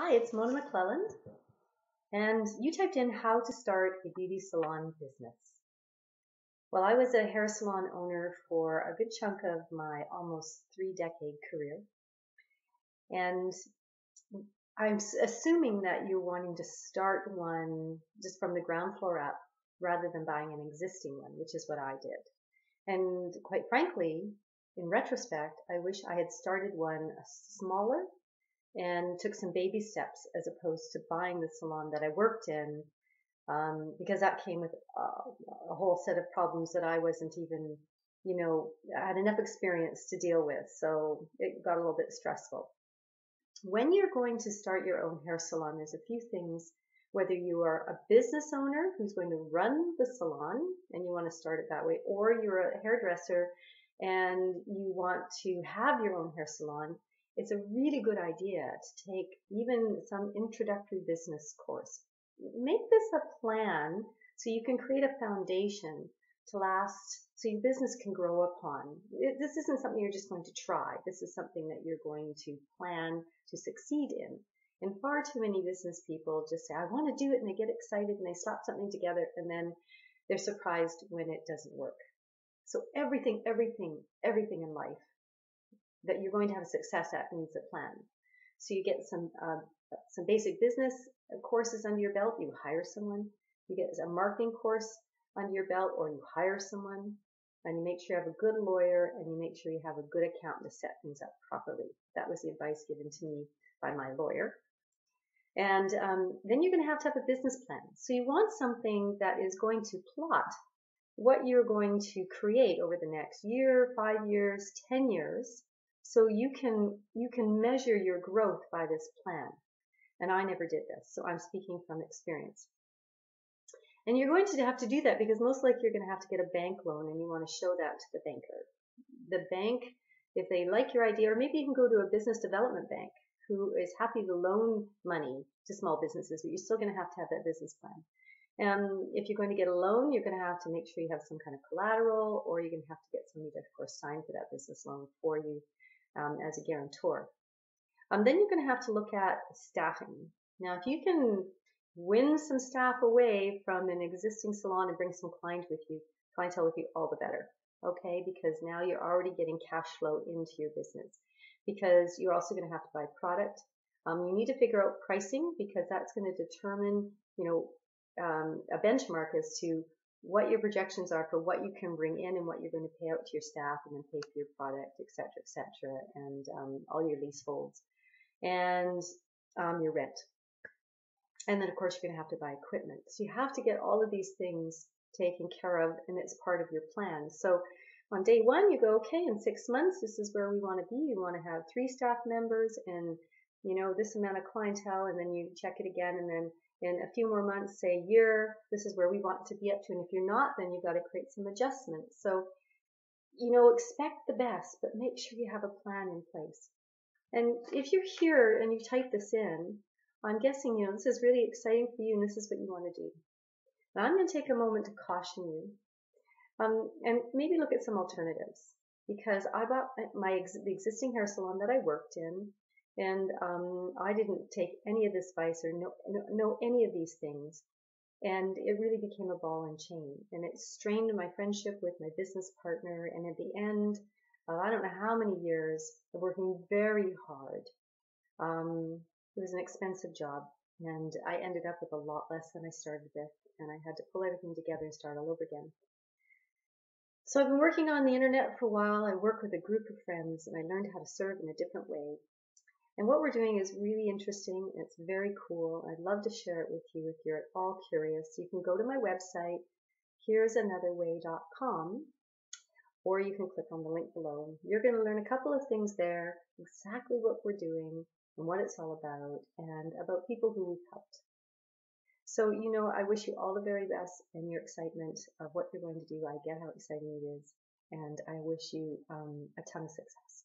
Hi, it's Mona McClelland, and you typed in how to start a beauty salon business. Well, I was a hair salon owner for a good chunk of my almost 3-decade career, and I'm assuming that you're wanting to start one just from the ground floor up rather than buying an existing one, which is what I did. And quite frankly, in retrospect, I wish I had started one smaller and took some baby steps as opposed to buying the salon that I worked in, because that came with a whole set of problems that I wasn't even, I had enough experience to deal with. So it got a little bit stressful. When you're going to start your own hair salon, there's a few things, whether you are a business owner who's going to run the salon and you want to start it that way, or you're a hairdresser and you want to have your own hair salon. It's a really good idea to take even some introductory business course. Make this a plan so you can create a foundation to last, so your business can grow upon. This isn't something you're just going to try. This is something that you're going to plan to succeed in. And far too many business people just say, I want to do it, and they get excited and they slap something together and then they're surprised when it doesn't work. So everything in life that you're going to have success at needs a plan. So you get some basic business courses under your belt. You hire someone. You get a marketing course under your belt, or you hire someone, and you make sure you have a good lawyer, and you make sure you have a good accountant to set things up properly. That was the advice given to me by my lawyer. And then you're going to have a business plan. So you want something that is going to plot what you're going to create over the next year, 5 years, 10 years. So you can measure your growth by this plan. And I never did this, so I'm speaking from experience. And you're going to have to do that because most likely you're going to have to get a bank loan, and you want to show that to the banker. The bank, if they like your idea, or maybe you can go to a business development bank who is happy to loan money to small businesses, but you're still going to have that business plan. And if you're going to get a loan, you're going to have to make sure you have some kind of collateral, or you're going to have to get somebody to, of course, sign for that business loan for you. As a guarantor. Then you're going to have to look at staffing. Now, if you can win some staff away from an existing salon and bring some clientele with you, all the better. Okay, because now you're already getting cash flow into your business. Because you're also going to have to buy product. You need to figure out pricing, because that's going to determine, a benchmark as to what your projections are for what you can bring in and what you're going to pay out to your staff, and then pay for your product, etc., and all your leaseholds and your rent. And then, of course, you're going to have to buy equipment. So you have to get all of these things taken care of, and it's part of your plan. So on day one, you go, okay, in 6 months, this is where we want to be. You want to have 3 staff members and, this amount of clientele, and then you check it again, and then in a few more months, say a year, this is where we want to be up to. And if you're not, then you've got to create some adjustments. So, expect the best, but make sure you have a plan in place. And if you're here and you type this in, I'm guessing, this is really exciting for you and this is what you want to do. Now I'm going to take a moment to caution you, and maybe look at some alternatives, because I bought the existing hair salon that I worked in, and I didn't take any of this advice or know any of these things. And it really became a ball and chain. And it strained my friendship with my business partner. And at the end, I don't know how many years of working very hard. It was an expensive job. And I ended up with a lot less than I started with. And I had to pull everything together and start all over again. So I've been working on the internet for a while. I work with a group of friends, and I learned how to serve in a different way. And what we're doing is really interesting. It's very cool. I'd love to share it with you if you're at all curious. You can go to my website, here'sanotherway.com, or you can click on the link below. You're going to learn a couple of things there, exactly what we're doing and what it's all about, and about people who we've helped. So, I wish you all the very best in your excitement of what you're going to do. I get how exciting it is, and I wish you a ton of success.